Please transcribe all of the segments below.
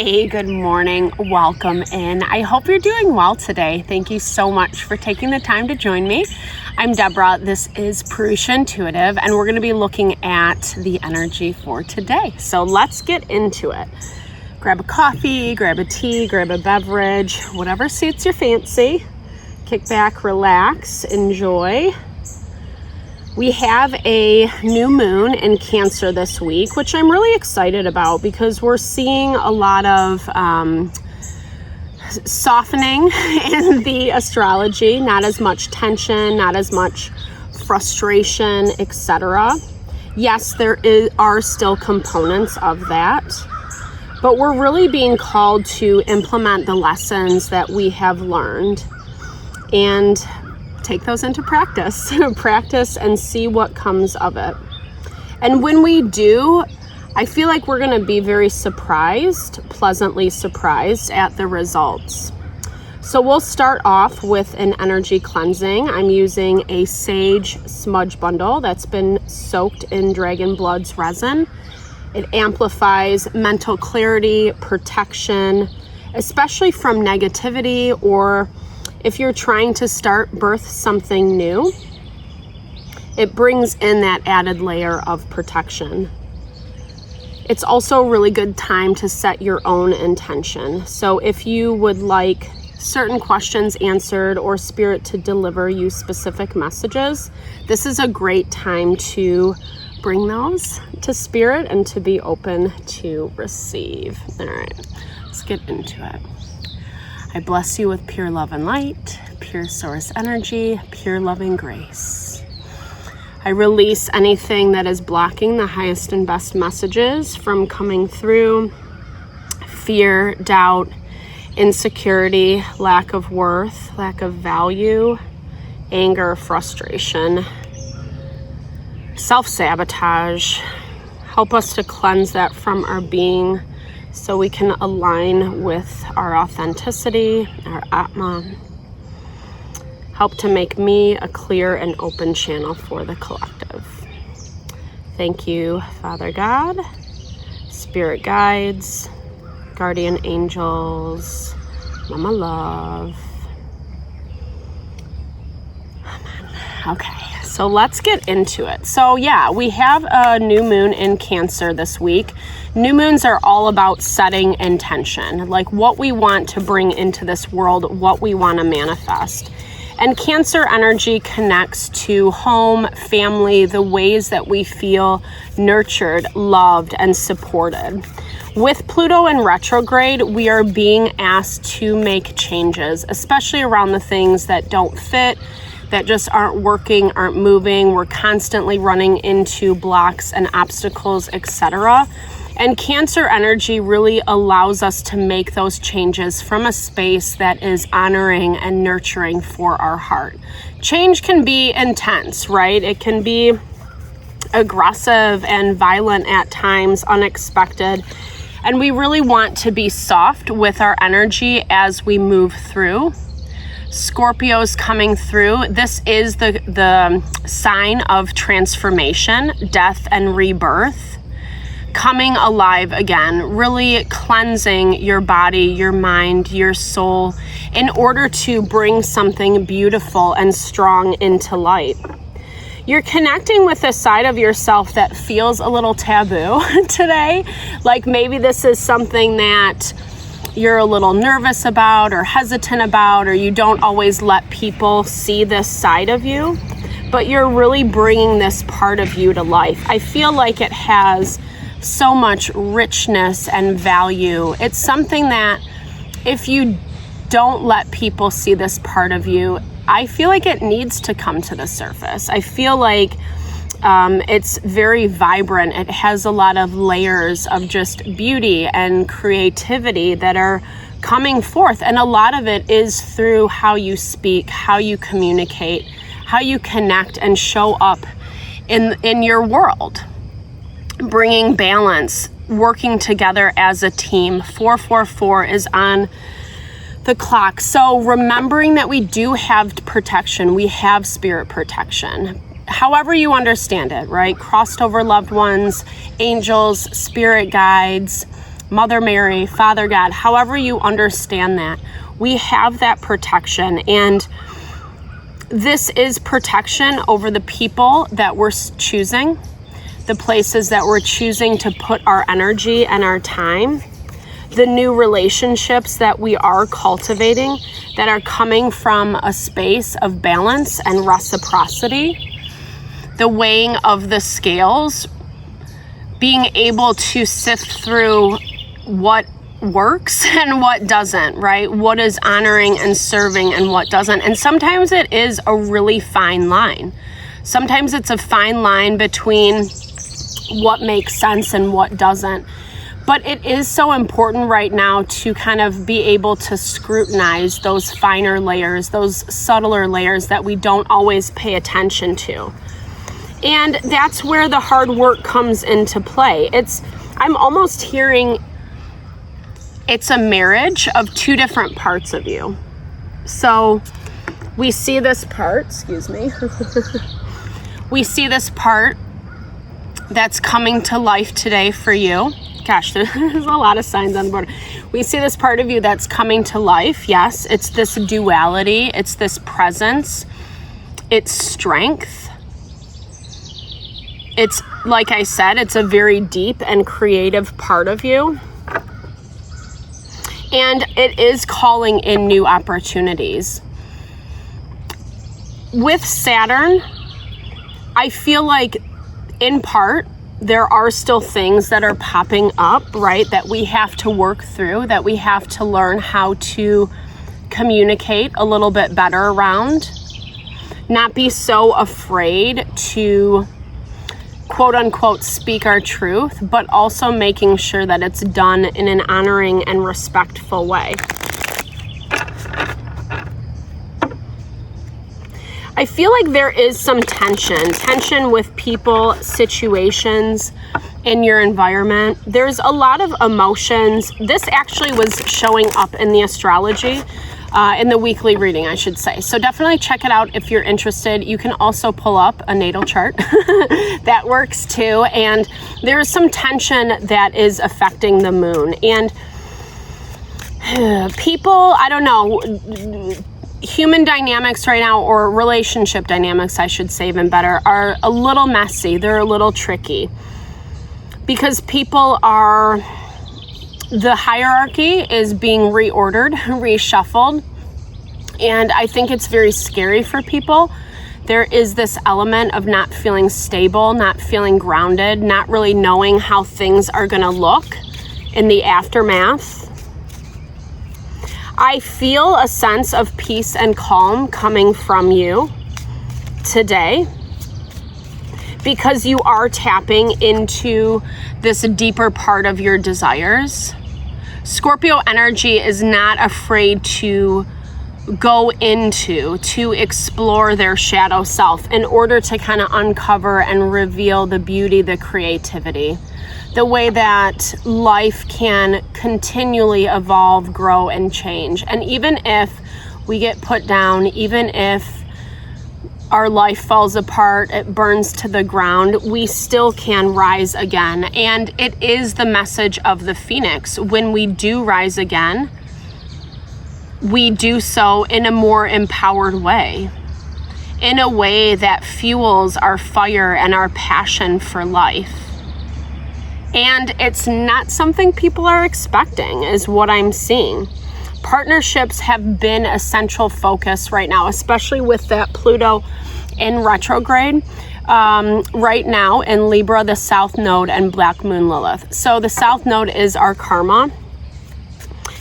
Hey, good morning. Welcome in. I hope you're doing well today. Thank you so much for taking the time to join me. I'm Deborah. This is Purusha Intuitive, and we're going to be looking at the energy for today. So let's get into it. Grab a coffee, grab a tea, grab a beverage, whatever suits your fancy. Kick back, relax, enjoy. We have a new moon in Cancer this week, which I'm really excited about because we're seeing a lot of softening in the astrology, not as much tension, not as much frustration, etc. Yes, there are still components of that, but we're really being called to implement the lessons that we have learned and take those into practice, and see what comes of it. And when we do, I feel like we're going to be very pleasantly surprised at the results. So we'll start off with an energy cleansing. I'm using a sage smudge bundle that's been soaked in dragon blood's resin. It amplifies mental clarity, protection, especially from negativity, or if you're trying to birth something new, it brings in that added layer of protection. It's also a really good time to set your own intention. So if you would like certain questions answered or spirit to deliver you specific messages, this is a great time to bring those to spirit and to be open to receive. All right, let's get into it. I bless you with pure love and light, pure source energy, pure loving grace. I release anything that is blocking the highest and best messages from coming through: fear, doubt, insecurity, lack of worth, lack of value, anger, frustration, self-sabotage. Help us to cleanse that from our being, so we can align with our authenticity, our Atma. Help to make me a clear and open channel for the collective. Thank you, Father God, Spirit Guides, Guardian Angels, Mama Love. Amen. Okay. So let's get into it. So yeah, we have a new moon in Cancer this week. New moons are all about setting intention, like what we want to bring into this world, what we want to manifest. And Cancer energy connects to home, family, the ways that we feel nurtured, loved, and supported. With Pluto in retrograde, we are being asked to make changes, especially around the things that don't fit, that just aren't working, aren't moving. We're constantly running into blocks and obstacles, etc. And Cancer energy really allows us to make those changes from a space that is honoring and nurturing for our heart. Change can be intense, right? It can be aggressive and violent at times, unexpected. And we really want to be soft with our energy as we move through. Scorpio's coming through. This is the sign of transformation, death, and rebirth. Coming alive again, really cleansing your body, your mind, your soul in order to bring something beautiful and strong into light. You're connecting with a side of yourself that feels a little taboo today. Like maybe this is something that you're a little nervous about or hesitant about, or you don't always let people see this side of you, but you're really bringing this part of you to life. I feel like it has so much richness and value. It's something that if you don't let people see this part of you, I feel like it needs to come to the surface. I feel like it's very vibrant. It has a lot of layers of just beauty and creativity that are coming forth. And a lot of it is through how you speak, how you communicate, how you connect and show up in your world. Bringing balance, working together as a team. 444 is on the clock. So remembering that we do have protection, we have spirit protection. However you understand it, right? Crossed over loved ones, angels, spirit guides, Mother Mary, Father God, however you understand that, we have that protection. And this is protection over the people that we're choosing, the places that we're choosing to put our energy and our time, the new relationships that we are cultivating that are coming from a space of balance and reciprocity, the weighing of the scales, being able to sift through what works and what doesn't, right? What is honoring and serving and what doesn't. And sometimes it is a really fine line. Sometimes it's a fine line between what makes sense and what doesn't. But it is so important right now to kind of be able to scrutinize those finer layers, those subtler layers that we don't always pay attention to. And that's where the hard work comes into play. I'm almost hearing it's a marriage of two different parts of you. So we see this part, we see this part that's coming to life today for you. Gosh, there's a lot of signs on the board. We see this part of you that's coming to life. Yes, it's this duality. It's this presence. It's strength. It's, like I said, it's a very deep and creative part of you. And it is calling in new opportunities. With Saturn, I feel like, in part, there are still things that are popping up, right, that we have to work through, that we have to learn how to communicate a little bit better around. Not be so afraid to, quote unquote, speak our truth, but also making sure that it's done in an honoring and respectful way. I feel like there is some tension with people, situations, in your environment. There's a lot of emotions. This actually was showing up in the astrology, in the weekly reading, I should say. So definitely check it out if you're interested. You can also pull up a natal chart. That works too. And there's some tension that is affecting the moon. And people, I don't know, human dynamics right now, or relationship dynamics, I should say even better, are a little messy. They're a little tricky because people are, the hierarchy is being reordered, reshuffled. And I think it's very scary for people. There is this element of not feeling stable, not feeling grounded, not really knowing how things are going to look in the aftermath. I feel a sense of peace and calm coming from you today because you are tapping into this deeper part of your desires. Scorpio energy is not afraid to go into, to explore their shadow self in order to kind of uncover and reveal the beauty, the creativity, the way that life can continually evolve, grow, and change. And even if we get put down, even if our life falls apart, it burns to the ground, we still can rise again. And it is the message of the Phoenix. When we do rise again, we do so in a more empowered way, in a way that fuels our fire and our passion for life. And it's not something people are expecting, is what I'm seeing. Partnerships have been a central focus right now, especially with that Pluto in retrograde right now in Libra, the South Node, and Black Moon Lilith. So the South Node is our karma,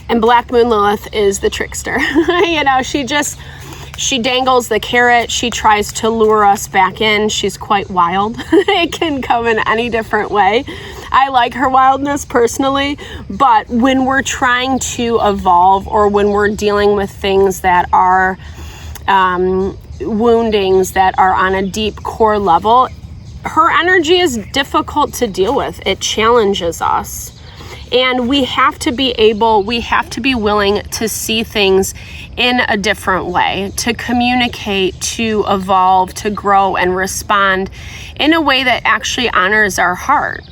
and Black Moon Lilith is the trickster. You know, she dangles the carrot. She tries to lure us back in. She's quite wild. It can come in any different way. I like her wildness personally, but when we're trying to evolve, or when we're dealing with things that are woundings that are on a deep core level, her energy is difficult to deal with. It challenges us. And we have to be willing to see things in a different way, to communicate, to evolve, to grow, and respond in a way that actually honors our heart.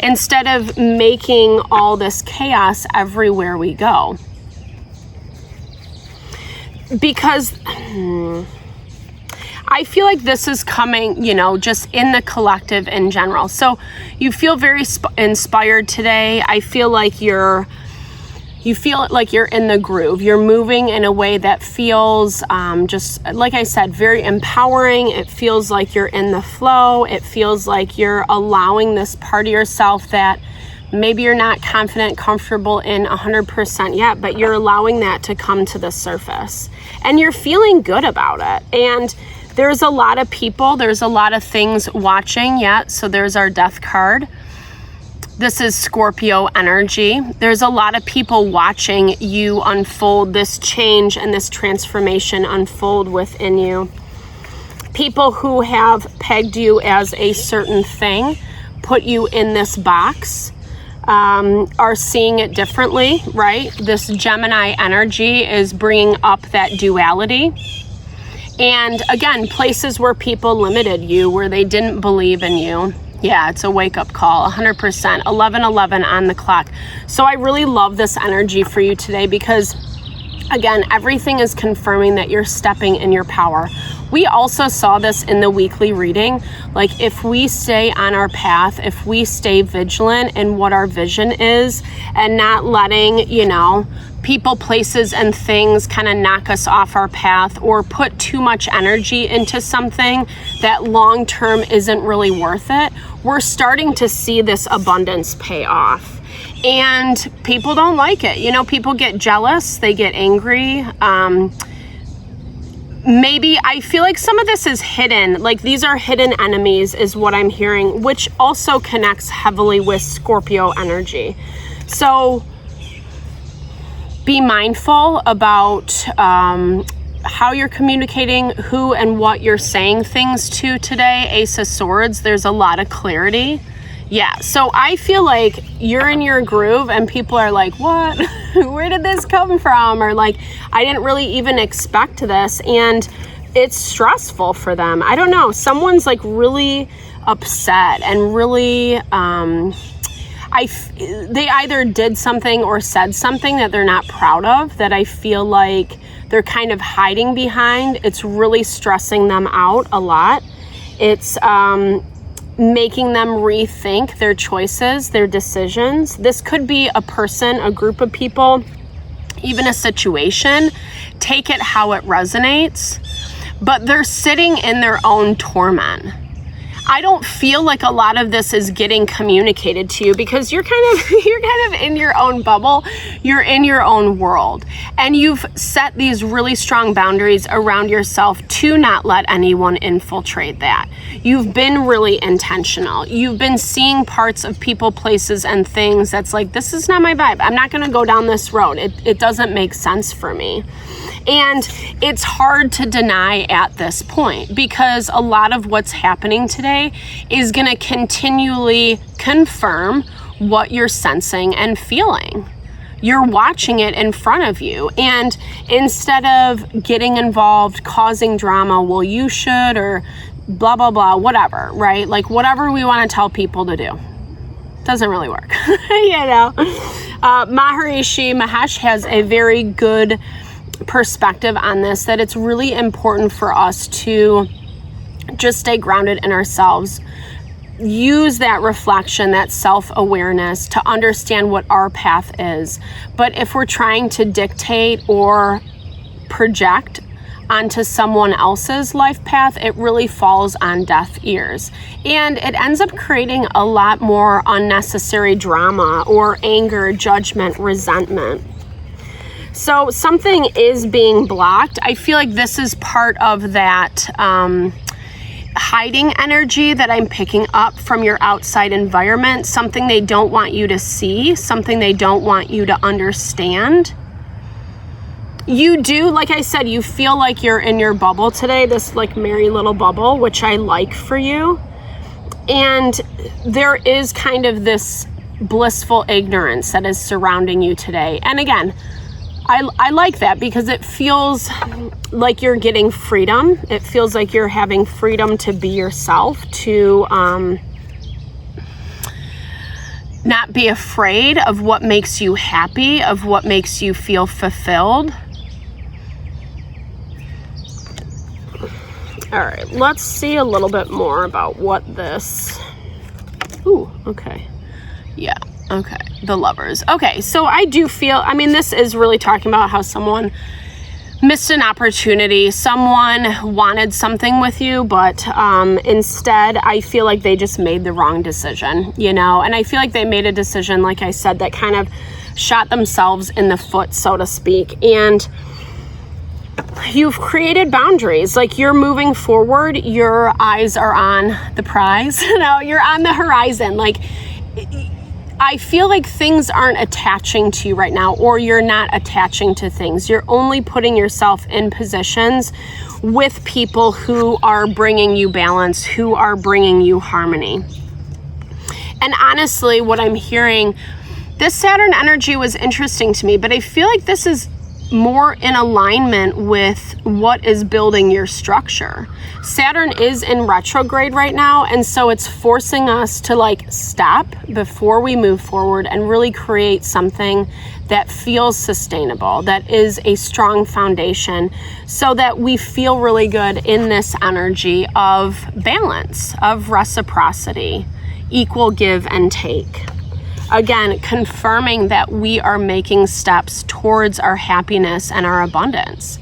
instead of making all this chaos everywhere we go. Because I feel like this is coming, just in the collective in general. So you feel very inspired today. I feel like you feel like you're in the groove. You're moving in a way that feels, just like I said, very empowering. It feels like you're in the flow. It feels like you're allowing this part of yourself that maybe you're not confident, comfortable in 100% yet, but you're allowing that to come to the surface. And you're feeling good about it. And there's a lot of people, there's a lot of things watching yet. So there's our death card. This is Scorpio energy. There's a lot of people watching you unfold this change and this transformation unfold within you. People who have pegged you as a certain thing, put you in this box, are seeing it differently, right? This Gemini energy is bringing up that duality. And again, places where people limited you, where they didn't believe in you. Yeah, it's a wake-up call, 100%, 11:11 on the clock. So I really love this energy for you today because, again, everything is confirming that you're stepping in your power. We also saw this in the weekly reading. Like, if we stay on our path, if we stay vigilant in what our vision is and not letting, people, places, and things kind of knock us off our path or put too much energy into something that long-term isn't really worth it, we're starting to see this abundance pay off. And people don't like it. People get jealous, they get angry. Maybe I feel like some of this is hidden, like these are hidden enemies is what I'm hearing, which also connects heavily with Scorpio energy. So be mindful about how you're communicating, who and what you're saying things to today. Ace of Swords, there's a lot of clarity. Yeah, so I feel like you're in your groove and people are like, what? Where did this come from? Or like, I didn't really even expect this. And it's stressful for them. I don't know. Someone's like really upset and really, they either did something or said something that they're not proud of, that I feel like they're kind of hiding behind. It's really stressing them out a lot. It's making them rethink their choices, their decisions. This could be a person, a group of people, even a situation. Take it how it resonates, but they're sitting in their own torment. I don't feel like a lot of this is getting communicated to you because you're kind of in your own bubble. You're in your own world, and you've set these really strong boundaries around yourself to not let anyone infiltrate that. You've been really intentional. You've been seeing parts of people, places, and things that's like, this is not my vibe. I'm not going to go down this road. It doesn't make sense for me. And it's hard to deny at this point because a lot of what's happening today is going to continually confirm what you're sensing and feeling. You're watching it in front of you. And instead of getting involved, causing drama, well, you should, or blah, blah, blah, whatever, right? Like whatever we want to tell people to do. Doesn't really work, Maharishi Mahesh has a very good perspective on this, that it's really important for us to just stay grounded in ourselves, use that reflection, that self-awareness to understand what our path is. But if we're trying to dictate or project onto someone else's life path, it really falls on deaf ears. And it ends up creating a lot more unnecessary drama or anger, judgment, resentment. So something is being blocked. I feel like this is part of that hiding energy that I'm picking up from your outside environment, something they don't want you to see, something they don't want you to understand. You do, like I said, you feel like you're in your bubble today, this like merry little bubble, which I like for you. And there is kind of this blissful ignorance that is surrounding you today. And again, I like that because it feels like you're getting freedom. It feels like you're having freedom to be yourself, to not be afraid of what makes you happy, of what makes you feel fulfilled. All right, let's see a little bit more about what this, ooh, okay, yeah, okay, the Lovers. Okay, so I do feel, I mean, this is really talking about how someone missed an opportunity. Someone wanted something with you, but instead, I feel like they just made the wrong decision, you know? And I feel like they made a decision, like I said, that kind of shot themselves in the foot, so to speak. And you've created boundaries. Like, you're moving forward. Your eyes are on the prize. You know, you're on the horizon. Like, I feel like things aren't attaching to you right now, or you're not attaching to things. You're only putting yourself in positions with people who are bringing you balance, who are bringing you harmony. And honestly, what I'm hearing, this Saturn energy was interesting to me, but I feel like this is more in alignment with what is building your structure. Saturn is in retrograde right now, and so it's forcing us to like stop before we move forward and really create something that feels sustainable, that is a strong foundation, so that we feel really good in this energy of balance, of reciprocity, equal give and take. Again, confirming that we are making steps towards our happiness and our abundance.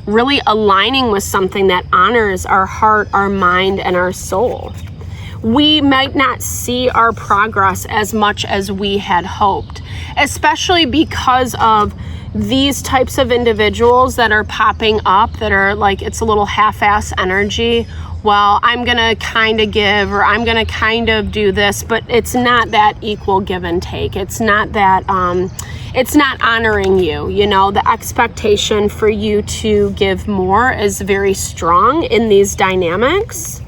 Really aligning with something that honors our heart, our mind, and our soul. We might not see our progress as much as we had hoped, especially because of these types of individuals that are popping up, that are like, it's a little half-ass energy. Well, I'm going to kind of give, or I'm going to kind of do this, but it's not that equal give and take. It's not that, it's not honoring you. You know, the expectation for you to give more is very strong in these dynamics.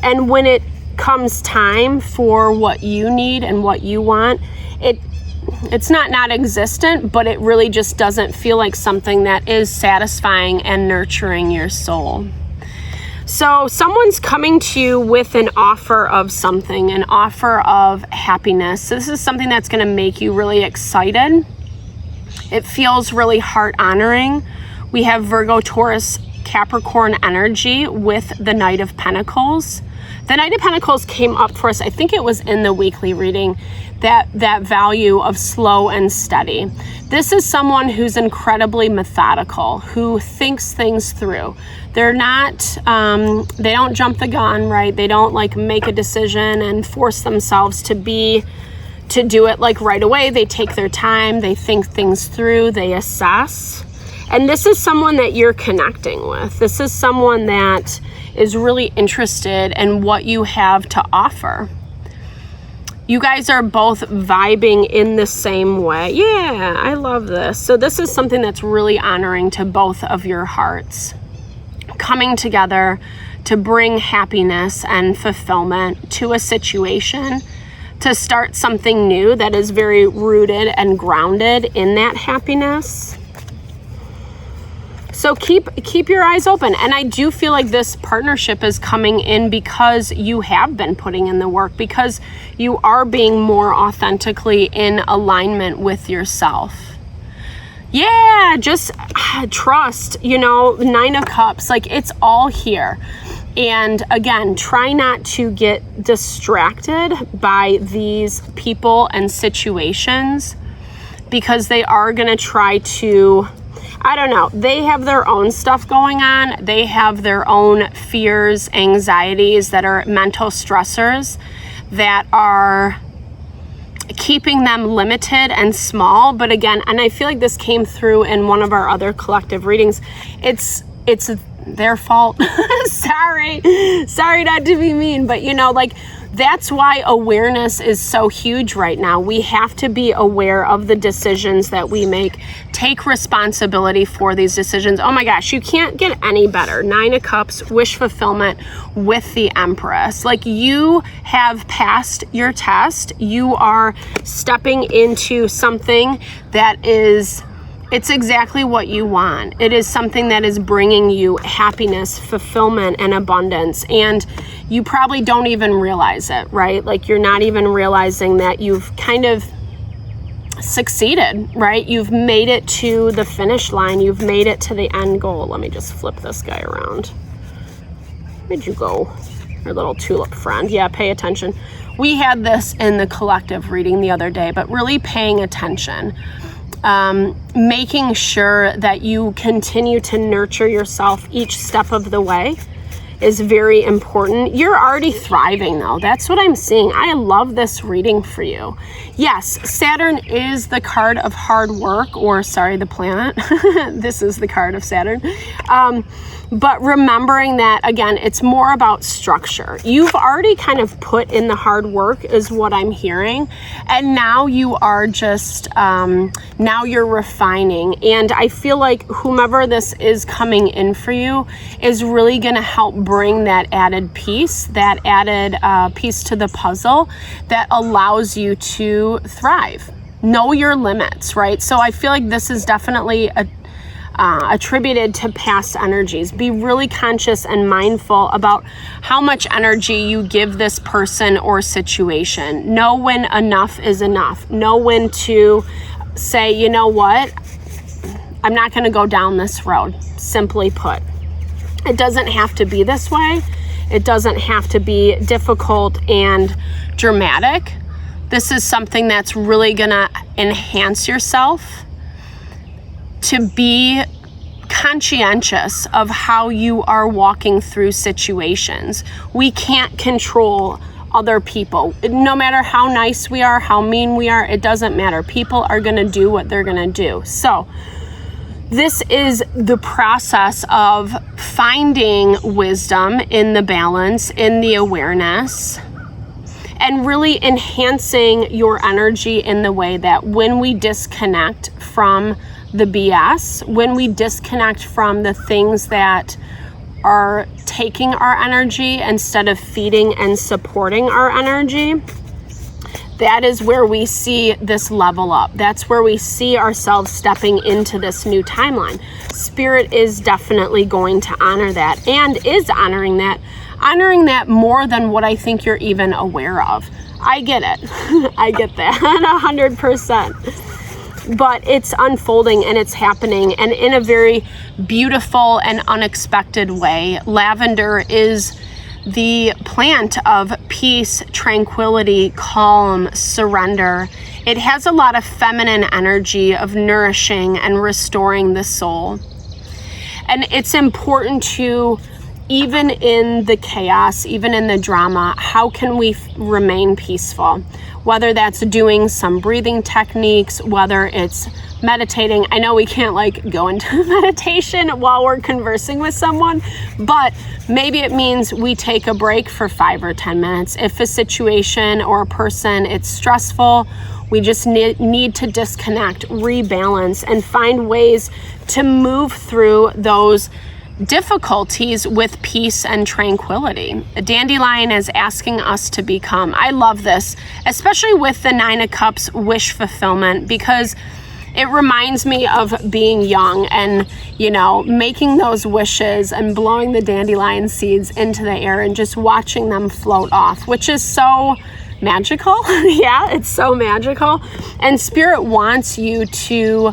And when it comes time for what you need and what you want, it's not non-existent, but it really just doesn't feel like something that is satisfying and nurturing your soul. So someone's coming to you with an offer of something, an offer of happiness. This is something that's going to make you really excited. It feels really heart honoring. We have Virgo, Taurus, Capricorn energy with the Knight of Pentacles. The Knight of Pentacles came up for us, I think it was in the weekly reading, that value of slow and steady. This is someone who's incredibly methodical, who thinks things through. They're not, they don't jump the gun, right? They don't like make a decision and force themselves to do it like right away. They take their time, they think things through, they assess. And this is someone that you're connecting with. This is someone that is really interested in what you have to offer. You guys are both vibing in the same way. Yeah, I love this. So this is something that's really honoring to both of your hearts. Coming together to bring happiness and fulfillment to a situation, to start something new that is very rooted and grounded in that happiness. So keep your eyes open. And I do feel like this partnership is coming in because you have been putting in the work, because you are being more authentically in alignment with yourself. Yeah, just trust, you know, Nine of Cups, like it's all here. And again, try not to get distracted by these people and situations, because they are going to try to, I don't know, they have their own stuff going on. They have their own fears, anxieties that are mental stressors that are keeping them limited and small. But again, and I feel like this came through in one of our other collective readings, it's their fault. Sorry not to be mean, but you know, like that's why awareness is so huge right now. We have to be aware of the decisions that we make. Take responsibility for these decisions. Oh my gosh, you can't get any better. Nine of Cups, wish fulfillment with the Empress. Like, you have passed your test. You are stepping into something that is It's exactly what you want. It is something that is bringing you happiness, fulfillment, and abundance. And you probably don't even realize it, right? Like you're not even realizing that you've kind of succeeded, right? You've made it to the finish line. You've made it to the end goal. Let me just flip this guy around. Where'd you go? Our little tulip friend. Yeah, pay attention. We had this in the collective reading the other day, but really paying attention. Making sure that you continue to nurture yourself each step of the way is very important. You're already thriving though. That's what I'm seeing. I love this reading for you. Yes, Saturn is the card of hard work, or sorry, the planet. This is the card of Saturn. But remembering that, again, it's more about structure. You've already kind of put in the hard work is what I'm hearing. And now you are just, now you're refining. And I feel like whomever this is coming in for you is really going to help bring that added piece to the puzzle that allows you to thrive. Know your limits, right? So I feel like this is definitely attributed to past energies. Be really conscious and mindful about how much energy you give this person or situation. Know when enough is enough. Know when to say, you know what, I'm not going to go down this road. Simply put, it doesn't have to be this way. It doesn't have to be difficult and dramatic. This is something that's really going to enhance yourself, to be conscientious of how you are walking through situations. We can't control other people. No matter how nice we are, how mean we are, it doesn't matter. People are going to do what they're going to do. So this is the process of finding wisdom in the balance, in the awareness, and really enhancing your energy in the way that when we disconnect from the BS, when we disconnect from the things that are taking our energy instead of feeding and supporting our energy, that is where we see this level up. That's where we see ourselves stepping into this new timeline. Spirit is definitely going to honor that, and is honoring that more than what I think you're even aware of. I get it. I get that 100%. But it's unfolding and it's happening, and in a very beautiful and unexpected way. Lavender is the plant of peace, tranquility, calm, surrender. It has a lot of feminine energy of nourishing and restoring the soul. And it's important to, even in the chaos, even in the drama, how can we remain peaceful? Whether that's doing some breathing techniques, whether it's meditating. I know we can't like go into meditation while we're conversing with someone, but maybe it means we take a break for 5 or 10 minutes. If a situation or a person, it's stressful, we just need to disconnect, rebalance, and find ways to move through those difficulties with peace and tranquility. A dandelion is asking us to become. I love this, especially with the 9 of Cups wish fulfillment, because it reminds me of being young and, you know, making those wishes and blowing the dandelion seeds into the air and just watching them float off, which is so magical. Yeah, it's so magical. And Spirit wants you to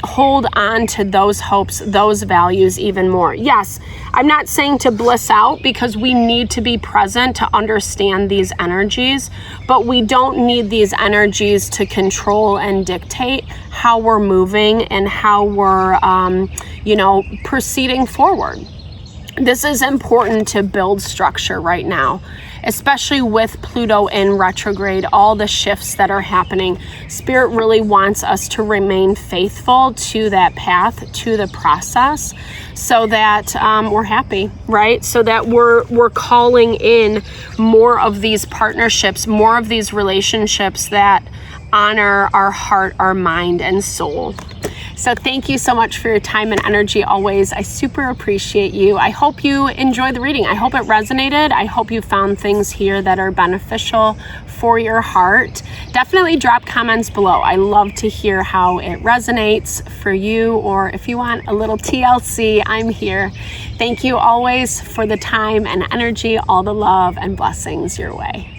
hold on to those hopes, those values even more. Yes, I'm not saying to bliss out, because we need to be present to understand these energies, but we don't need these energies to control and dictate how we're moving and how we're, proceeding forward. This is important to build structure right now, especially with Pluto in retrograde, all the shifts that are happening. Spirit really wants us to remain faithful to that path, to the process, so that we're happy, right? So that we're calling in more of these partnerships, more of these relationships that honor our heart, our mind, and soul. So thank you so much for your time and energy always. I super appreciate you. I hope you enjoyed the reading. I hope it resonated. I hope you found things here that are beneficial for your heart. Definitely drop comments below. I love to hear how it resonates for you, or if you want a little TLC, I'm here. Thank you always for the time and energy, all the love and blessings your way.